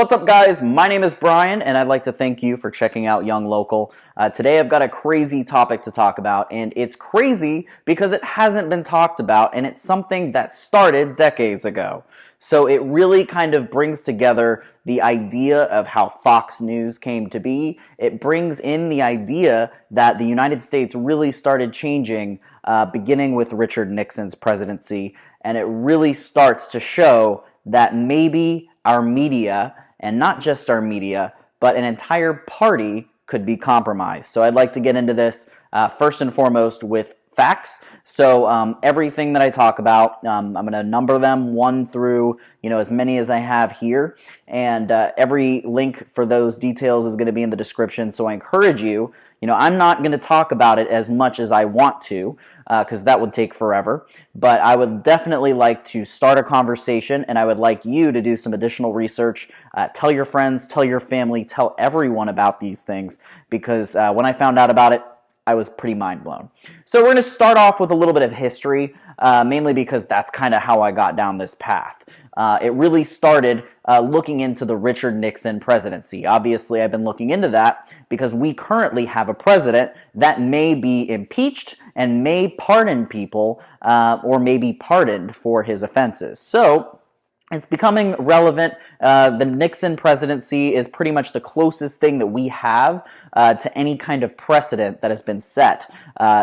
What's up, guys? My name is Brian, and I'd like to thank you for checking out Young Local. Today I've got a crazy topic to talk about, and it's crazy because it hasn't been talked about, and it's something that started decades ago. So it really kind of brings together the idea of how Fox News came to be. It brings in the idea that the United States really started changing beginning with Richard Nixon's presidency, and it really starts to show that maybe our media, and not just our media, but an entire party could be compromised. So I'd like to get into this first and foremost with facts. So everything that I talk about, I'm going to number them 1 through, as many as I have here. And every link for those details is going to be in the description. So I encourage you, I'm not going to talk about it as much as I want to, because that would take forever. But I would definitely like to start a conversation, and I would like you to do some additional research. Tell your friends, tell your family, tell everyone about these things, because when I found out about it, I was pretty mind blown. So we're going to start off with a little bit of history, mainly because that's kind of how I got down this path. It really started looking into the Richard Nixon presidency. Obviously, I've been looking into that because we currently have a president that may be impeached and may pardon people or may be pardoned for his offenses. So it's becoming relevant. The Nixon presidency is pretty much the closest thing that we have to any kind of precedent that has been set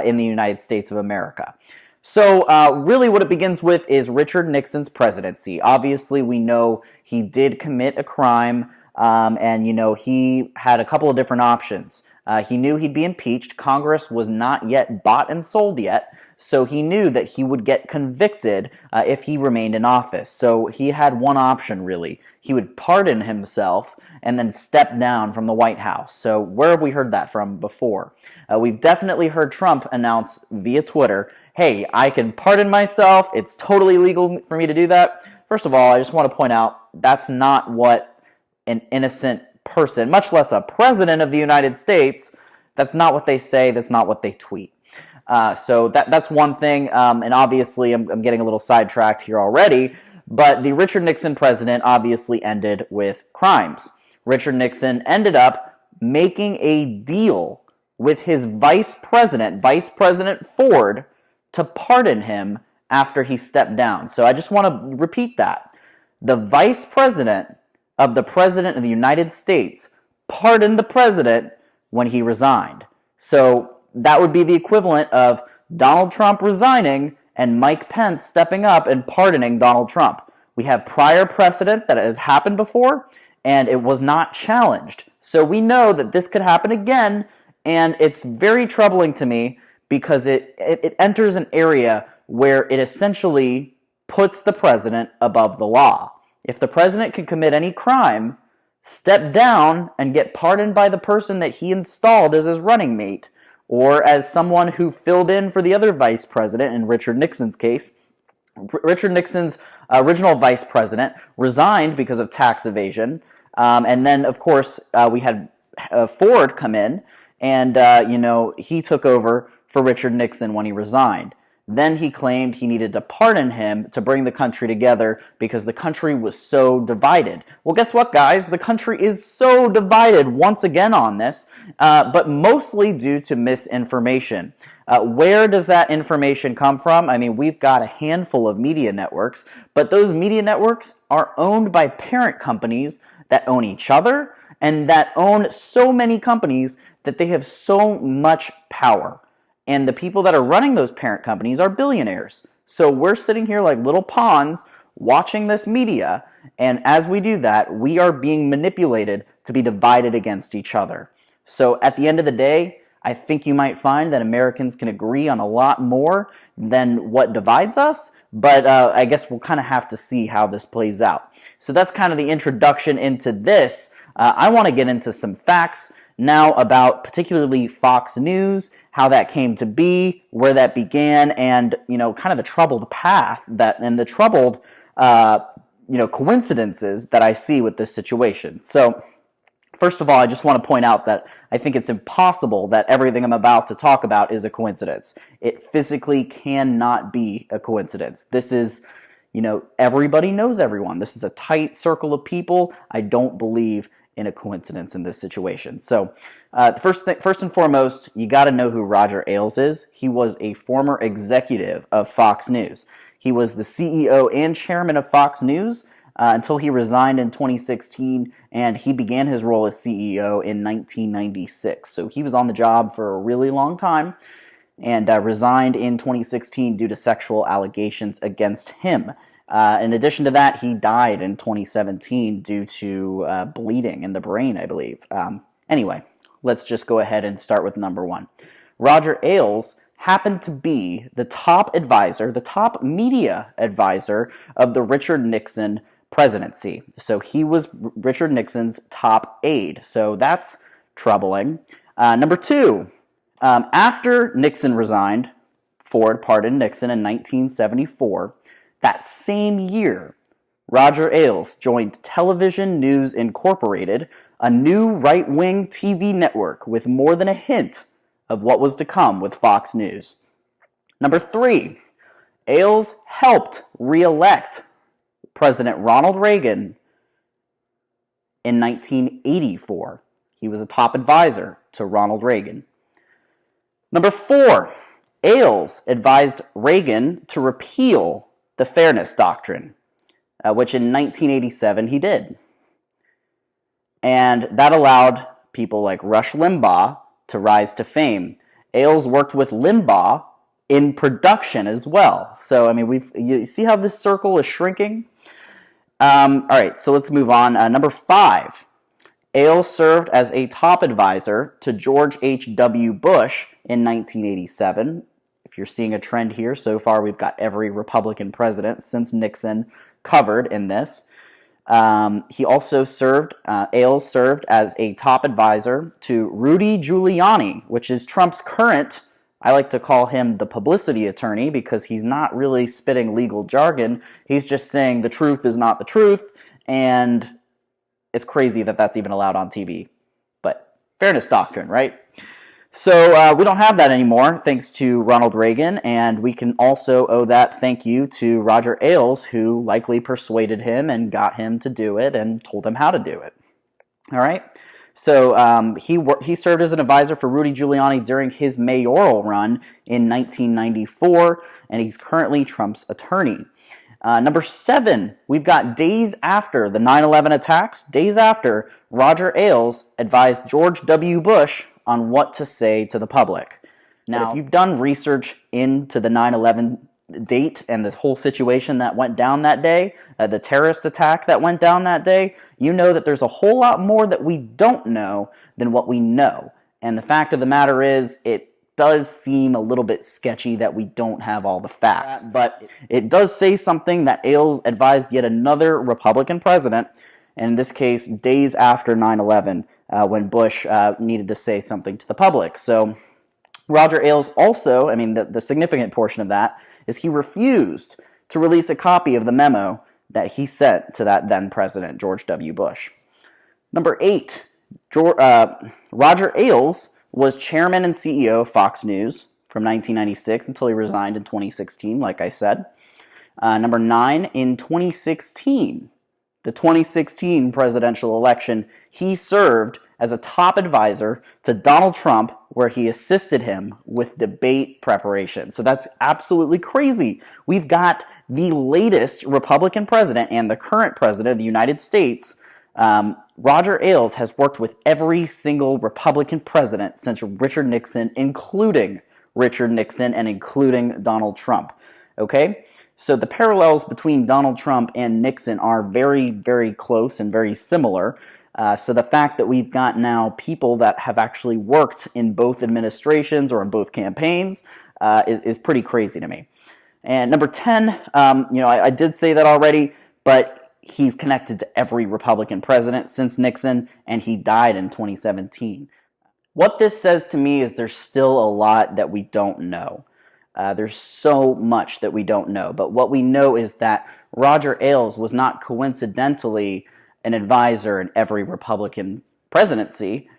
in the United States of America. So really what it begins with is Richard Nixon's presidency. Obviously, we know he did commit a crime, and he had a couple of different options. He knew he'd be impeached. Congress was not yet bought and sold yet. So he knew that he would get convicted if he remained in office. So he had one option, really. He would pardon himself and then step down from the White House. So where have we heard that from before? We've definitely heard Trump announce via Twitter, hey, I can pardon myself. It's totally legal for me to do that. First of all, I just want to point out that's not what an innocent person, much less a president of the United States, that's not what they say. That's not what they tweet. So that's one thing, and obviously I'm getting a little sidetracked here already, but the Richard Nixon president obviously ended with crimes. Richard Nixon ended up making a deal with his vice president Ford, to pardon him after he stepped down. So I just want to repeat that. The vice president of the president of the United States pardoned the president when he resigned. So that would be the equivalent of Donald Trump resigning and Mike Pence stepping up and pardoning Donald Trump. We have prior precedent that has happened before, and it was not challenged. So we know that this could happen again, and it's very troubling to me because it enters an area where it essentially puts the president above the law. If the president can commit any crime, step down and get pardoned by the person that he installed as his running mate, or as someone who filled in for the other vice president, in Richard Nixon's case. Richard Nixon's original vice president resigned because of tax evasion. And then, of course, we had Ford come in, and, he took over for Richard Nixon when he resigned. Then he claimed he needed to pardon him to bring the country together because the country was so divided. Well, guess what, guys? The country is so divided once again on this, but mostly due to misinformation. Where does that information come from? I mean, we've got a handful of media networks, but those media networks are owned by parent companies that own each other and that own so many companies that they have so much power. And the people that are running those parent companies are billionaires. So we're sitting here like little pawns watching this media, and as we do that, we are being manipulated to be divided against each other. So at the end of the day, I think you might find that Americans can agree on a lot more than what divides us, but I guess we'll kind of have to see how this plays out. So that's kind of the introduction into this. I want to get into some facts now about particularly Fox News, how that came to be, where that began, and kind of the troubled path and the troubled coincidences that I see with this situation. So first of all, I just want to point out that I think it's impossible that everything I'm about to talk about is a coincidence. It physically cannot be a coincidence. This is everybody knows everyone. This is a tight circle of people. I don't believe in a coincidence in this situation. So first and foremost, you got to know who Roger Ailes is. He was a former executive of Fox News. He was the CEO and chairman of Fox News until he resigned in 2016, and he began his role as CEO in 1996. So he was on the job for a really long time and resigned in 2016 due to sexual allegations against him. In addition to that, he died in 2017 due to bleeding in the brain, I believe. Anyway, let's just go ahead and start with number one. Roger Ailes happened to be the top advisor, the top media advisor of the Richard Nixon presidency. So he was Richard Nixon's top aide. So that's troubling. Number two, after Nixon resigned, Ford pardoned Nixon in 1974, that same year, Roger Ailes joined Television News Incorporated, a new right-wing TV network with more than a hint of what was to come with Fox News. Number three, Ailes helped re-elect President Ronald Reagan in 1984. He was a top advisor to Ronald Reagan. Number four, Ailes advised Reagan to repeal the Fairness Doctrine, which in 1987 he did. And that allowed people like Rush Limbaugh to rise to fame. Ailes worked with Limbaugh in production as well. So, I mean, you see how this circle is shrinking? All right, so let's move on. Number five, Ailes served as a top advisor to George H.W. Bush in 1987. If you're seeing a trend here, so far we've got every Republican president since Nixon covered in this. He also Ailes served as a top advisor to Rudy Giuliani, which is Trump's current, I like to call him the publicity attorney because he's not really spitting legal jargon. He's just saying the truth is not the truth, and it's crazy that that's even allowed on TV. But fairness doctrine, right? So we don't have that anymore, thanks to Ronald Reagan, and we can also owe that thank you to Roger Ailes, who likely persuaded him and got him to do it and told him how to do it. All right? So he served as an advisor for Rudy Giuliani during his mayoral run in 1994, and he's currently Trump's attorney. Number seven, we've got days after the 9/11 attacks, days after, Roger Ailes advised George W. Bush on what to say to the public. Now, if you've done research into the 9/11 date and the whole situation that went down that day, the terrorist attack that went down that day, you know that there's a whole lot more that we don't know than what we know. And the fact of the matter is, it does seem a little bit sketchy that we don't have all the facts. But it does say something that Ailes advised yet another Republican president, and in this case, days after 9/11, when Bush needed to say something to the public. So Roger Ailes also, the significant portion of that is he refused to release a copy of the memo that he sent to that then president, George W. Bush. Number eight, Roger Ailes was chairman and CEO of Fox News from 1996 until he resigned in 2016, like I said. Number nine, in 2016, the 2016 presidential election, he served as a top advisor to Donald Trump, where he assisted him with debate preparation. So that's absolutely crazy. We've got the latest Republican president and the current president of the United States. Roger Ailes has worked with every single Republican president since Richard Nixon, including Richard Nixon and including Donald Trump. Okay? So the parallels between Donald Trump and Nixon are very, very close and very similar. So the fact that we've got now people that have actually worked in both administrations or in both campaigns is pretty crazy to me. And number 10, I did say that already, but he's connected to every Republican president since Nixon, and he died in 2017. What this says to me is there's still a lot that we don't know. There's so much that we don't know. But what we know is that Roger Ailes was not coincidentally an advisor in every Republican presidency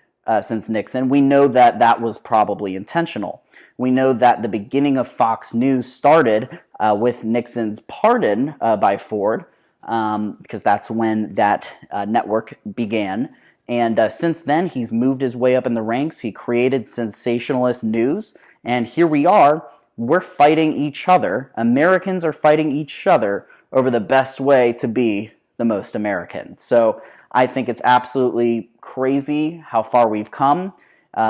since Nixon. We know that that was probably intentional. We know that the beginning of Fox News started with Nixon's pardon by Ford, because that's when that network began. And since then, he's moved his way up in the ranks. He created sensationalist news. And here we are. We're fighting each other. Americans are fighting each other over the best way to be the most American. So I think it's absolutely crazy how far we've come.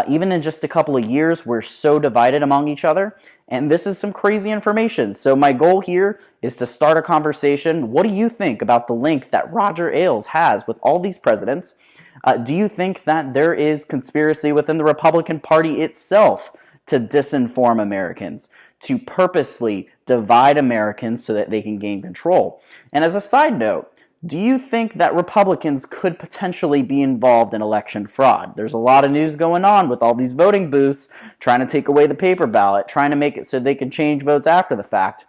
Even in just a couple of years, we're so divided among each other. And this is some crazy information. So my goal here is to start a conversation. What do you think about the link that Roger Ailes has with all these presidents? Do you think that there is conspiracy within the Republican Party itself to disinform Americans, to purposely divide Americans so that they can gain control? And as a side note, do you think that Republicans could potentially be involved in election fraud? There's a lot of news going on with all these voting booths trying to take away the paper ballot, trying to make it so they can change votes after the fact.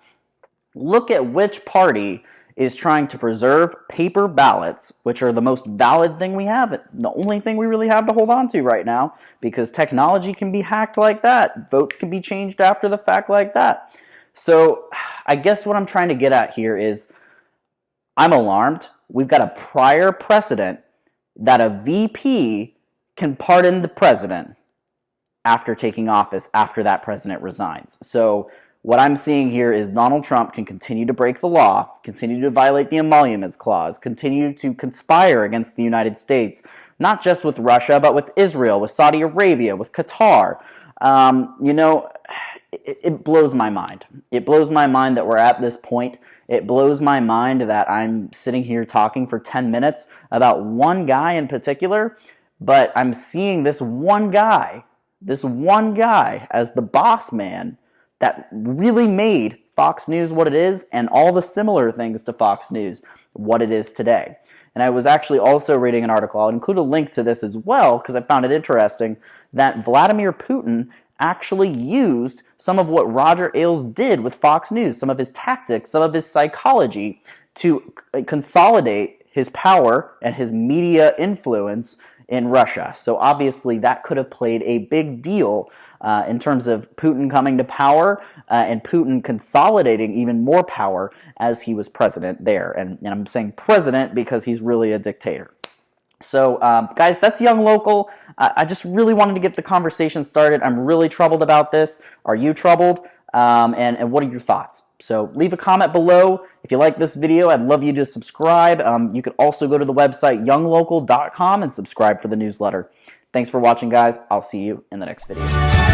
Look at which party is trying to preserve paper ballots, which are the most valid thing we have, the only thing we really have to hold on to right now, because technology can be hacked like that. Votes can be changed after the fact like that. So I guess what I'm trying to get at here is I'm alarmed. We've got a prior precedent that a VP can pardon the president after taking office, after that president resigns. So what I'm seeing here is Donald Trump can continue to break the law, continue to violate the Emoluments Clause, continue to conspire against the United States, not just with Russia, but with Israel, with Saudi Arabia, with Qatar. It blows my mind. It blows my mind that we're at this point. It blows my mind that I'm sitting here talking for 10 minutes about one guy in particular, but I'm seeing this one guy as the boss man that really made Fox News what it is, and all the similar things to Fox News what it is today. And I was actually also reading an article, I'll include a link to this as well, because I found it interesting, that Vladimir Putin actually used some of what Roger Ailes did with Fox News, some of his tactics, some of his psychology, to consolidate his power and his media influence in Russia. So obviously that could have played a big deal in terms of Putin coming to power and Putin consolidating even more power as he was president there. And I'm saying president because he's really a dictator. So guys, that's Young Local. I just really wanted to get the conversation started. I'm really troubled about this. Are you troubled? And what are your thoughts? So leave a comment below. If you like this video, I'd love you to subscribe. You could also go to the website younglocal.com and subscribe for the newsletter. Thanks for watching, guys. I'll see you in the next video.